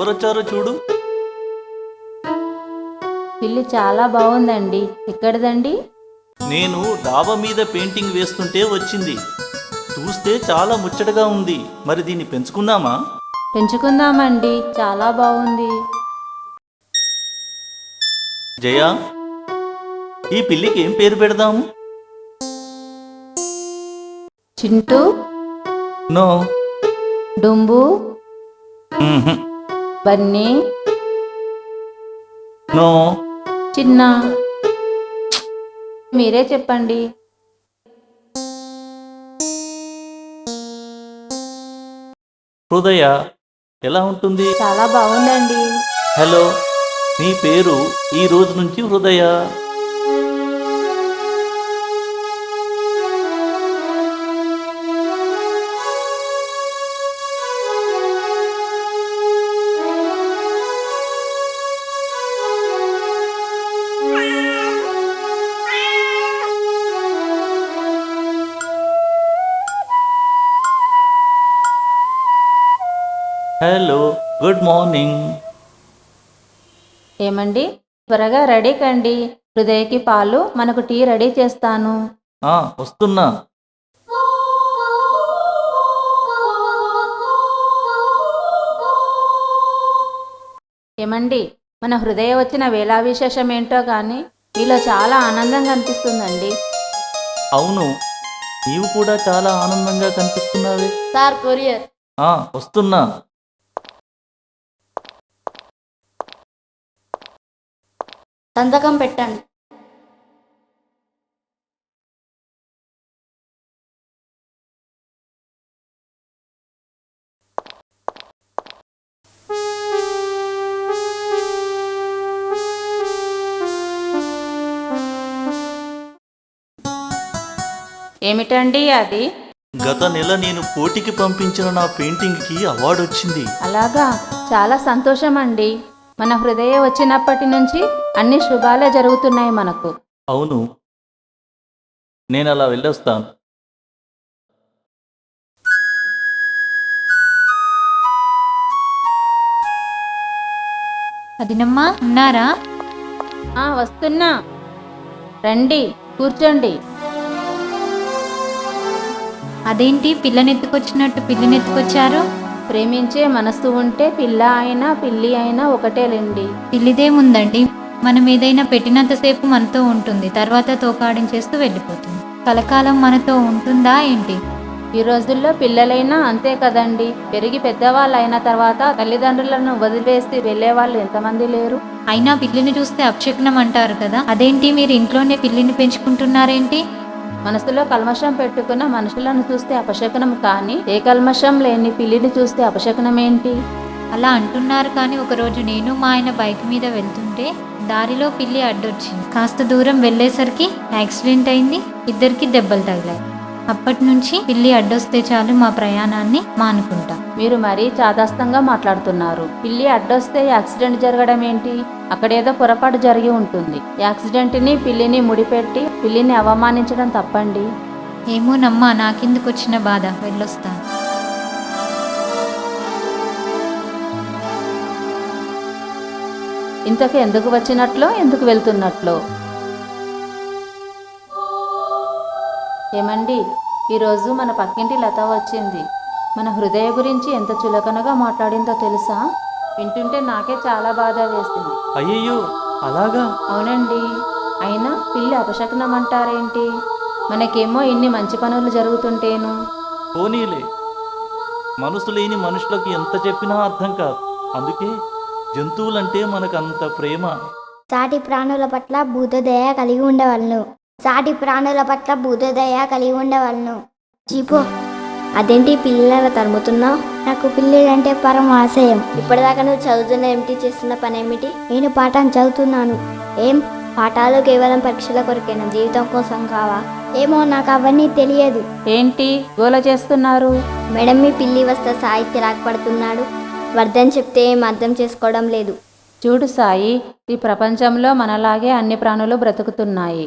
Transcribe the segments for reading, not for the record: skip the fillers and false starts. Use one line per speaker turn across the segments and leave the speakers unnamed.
ఎవరొచ్చారో చూడు.
పిల్లి చాలా బాగుందండి. ఎక్కడిదండి?
నేను డాబా మీద పెయింటింగ్ వేస్తుంటే వచ్చింది. చూస్తే చాలా ముచ్చటగా ఉంది. మరి దీన్ని పెంచుకుందామా?
పెంచుకుందామండి, చాలా బాగుంది.
జయ, ఈ పిల్లికి ఏం పేరు పెడదాము?
చింటూ,
నో.
డుంబు, బన్నీ,
నో.
చిన్న. మీరే చెప్పండి.
హృదయ ఎలా ఉంటుంది?
చాలా బాగుందండి.
హలో, నీ పేరు ఈ రోజు నుంచి హృదయ. Hello, good morning.
ఏమండి, త్వరగా రెడీ కండి. హృదయకి పాలు, మనకు టీ రెడీ చేస్తాను.
వస్తున్నా.
ఏమండి, మన హృదయ వచ్చిన వేళా విశేషం ఏంటో కానీ మీలో చాలా ఆనందంగా అనిపిస్తుందండి.
అవును, నీవు కూడా చాలా ఆనందంగా కనిపిస్తున్నావే.
Sir, courier.
వస్తున్నా.
సంతకం పెట్టండి. ఏమిటండి అది?
గత నెల నేను పోటీకి పంపించిన నా పెయింటింగ్కి అవార్డు వచ్చింది.
అలాగా, చాలా సంతోషం అండి. మన హృదయ వచ్చినప్పటి నుంచి అన్ని శుభాలే జరుగుతున్నాయి మనకు.
అవును, నేను అలా వెళ్ళొస్తాను.
అదినమ్మా, ఉన్నారా?
వస్తున్నా. రండి, కూర్చోండి.
అదేంటి పిల్లనెత్తుకొచ్చినట్టు పిల్లినెత్తుకొచ్చారు?
ప్రేమించే మనస్సు ఉంటే పిల్ల అయినా పిల్లి అయినా ఒకటేలేండి.
పిల్లిదేముందండి, మనం ఏదైనా పెట్టినంతసేపు మనతో ఉంటుంది, తర్వాత తోకాడించేస్తూ వెళ్ళిపోతుంది. కలకాలం మనతో ఉంటుందా ఏంటి?
ఈ రోజుల్లో పిల్లలైనా అంతే కదండి. పెరిగి పెద్దవాళ్ళు అయిన తర్వాత తల్లిదండ్రులను వదిలివేసి వెళ్ళేవాళ్ళు ఎంతమంది లేరు?
అయినా పిల్లిని చూస్తే అపశకునం అంటారు కదా, అదేంటి మీరు ఇంట్లోనే పిల్లిని పెంచుకుంటున్నారేంటి?
మనసులో కల్మషం పెట్టుకున్న మనుషులను చూస్తే అపశకునం, కానీ ఏ కల్మషం లేని పిల్లిని చూస్తే అపశకునం ఏంటి?
అలా అంటున్నారు, కానీ ఒకరోజు నేను మా ఆయన బైక్ మీద వెళ్తుంటే దారిలో పిల్లి అడ్డొచ్చింది. కాస్త దూరం వెళ్ళేసరికి యాక్సిడెంట్ అయింది, ఇద్దరికి దెబ్బలు తగిలాయి. అప్పటి నుంచి పిల్లి అడ్డొస్తే చాలు మా ప్రయాణాన్ని మానుకుంటా.
మీరు మరీ చాదస్తంగా మాట్లాడుతున్నారు. పిల్లి అడ్డొస్తే యాక్సిడెంట్ జరగడం ఏంటి? అక్కడేదో పొరపాటు జరిగి ఉంటుంది. యాక్సిడెంట్ని పిల్లిని ముడిపెట్టి పిల్లిని అవమానించడం తప్పండి.
ఏమోనమ్మా, నాకెందుకు వచ్చిన బాధ, వెళ్ళొస్తాను.
ఇంతకు ఎందుకు వచ్చినట్లో, ఎందుకు వెళ్తున్నట్లో? ఏమండి, ఈరోజు మన పక్కింటి లత వచ్చింది. మన హృదయ గురించి ఎంత చులకనగా మాట్లాడిందో తెలుసా? వింటుంటే నాకే చాలా బాధ వేసింది.
అయ్యయ్యో, అలాగా?
అవునండి. అయినా పిల్లి అపశకునం అంటారేంటి? మనకేమో ఇన్ని మంచి పనులు జరుగుతుంటేను.
పోనీలే, మనసు లేని మనుషులకు ఎంత చెప్పినా అర్థం కాదు. అందుకే జంతువులంటే మనకంత ప్రేమ.
సాటి ప్రాణుల పట్ల భూతదయ కలిగి ఉండవలను. సాటి ప్రాణుల పట్ల భూతదయ కలిగి ఉండవలను. చీపో, అదేంటి పిల్లల తరుముతున్నావు? నాకు పిల్లలంటే పరమ ఆశయం. ఇప్పటిదాకా నువ్వు చదువుతున్న ఏమిటి, చేస్తున్న పని ఏమిటి? నేను పాఠం చదువుతున్నాను. ఏం పాఠాలు కేవలం పరీక్షల కొరకేనా, జీవితం కోసం కావా? ఏమో, నాకు అవన్నీ తెలియదు.
ఏంటి గోల చేస్తున్నారు?
మేడం, మీ పిల్లి వస్తే సాహిత్య రాకపడుతున్నాడు. వర్ధన్ చెప్తే ఏం అర్థం చేసుకోవడం లేదు.
చూడు సాయి, ఈ ప్రపంచంలో మనలాగే అన్ని ప్రాణులు బ్రతుకుతున్నాయి.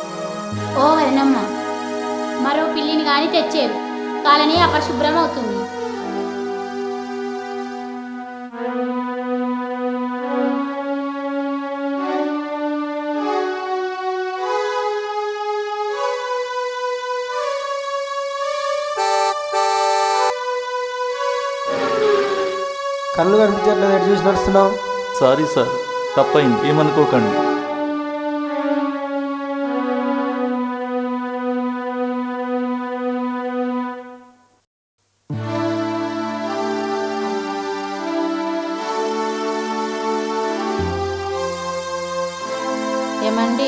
ఓ వదినమ్మ, మరో పిల్లిని కానీ తెచ్చేరు, కాలనీ అపశుభ్రం అవుతుంది.
కళ్ళు కనిపించట్లేదు, ఎటు చూసి నడుస్తున్నావు?
సారీ సార్, తప్పైంది, ఏమనుకోకండి.
ఏమండి,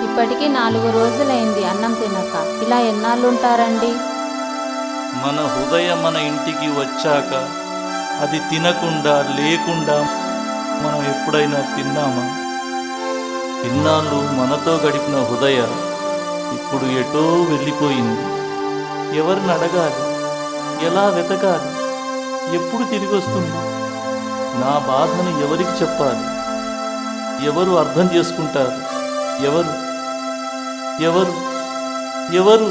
ఇప్పటికీ 4 రోజులైంది అన్నం తినక. ఇలా ఎన్నాళ్ళు ఉంటారండి?
మన హృదయం మన ఇంటికి వచ్చాక అది తినకుండా లేకుండా మనం ఎప్పుడైనా తిన్నామా? ఇన్నాళ్ళు మనతో గడిపిన హృదయ ఇప్పుడు ఎటో వెళ్ళిపోయింది. ఎవరిని అడగాలి? ఎలా వెతకాలి? ఎప్పుడు తిరిగి వస్తుంది? నా బాధను ఎవరికి చెప్పాలి? ఎవరు అర్థం చేసుకుంటారు? ఎవరు ఎవరు ఎవరు?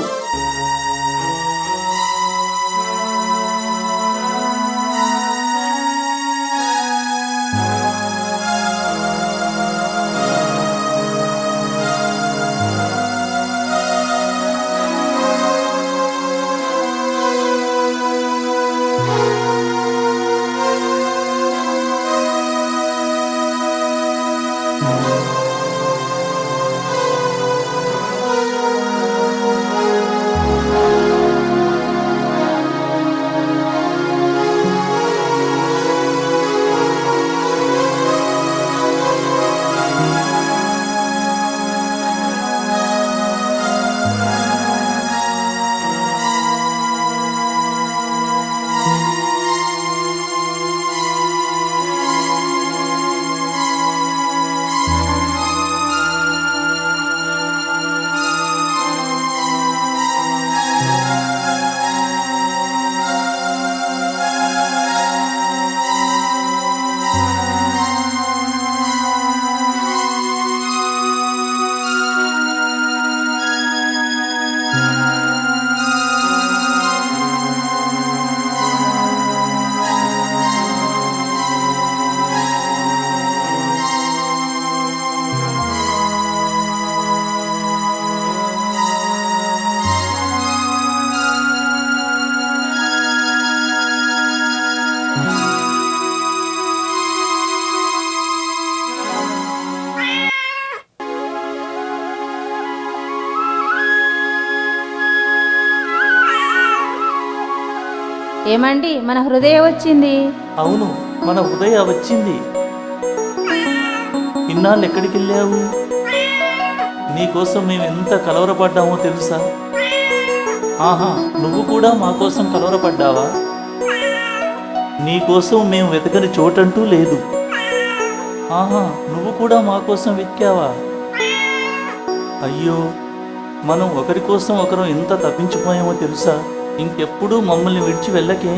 ఏమండి, మన హృదయం వచ్చింది.
అవును, మన హృదయ వచ్చింది. ఇన్నాళ్ళు ఎక్కడికి వెళ్ళావు? నీకోసం మేము ఎంత కలవరపడ్డామో తెలుసా? ఆహా, నువ్వు కూడా మా కోసం కలవరపడ్డావా? నీకోసం మేము వెతకని చోటంటూ లేదు. ఆహా, నువ్వు కూడా మా కోసం వెతికావా? అయ్యో, మనం ఒకరి కోసం ఒకరం ఎంత తప్పించిపోయామో తెలుసా? ఇంకెప్పుడు మమ్మల్ని విడిచి వెళ్ళకే.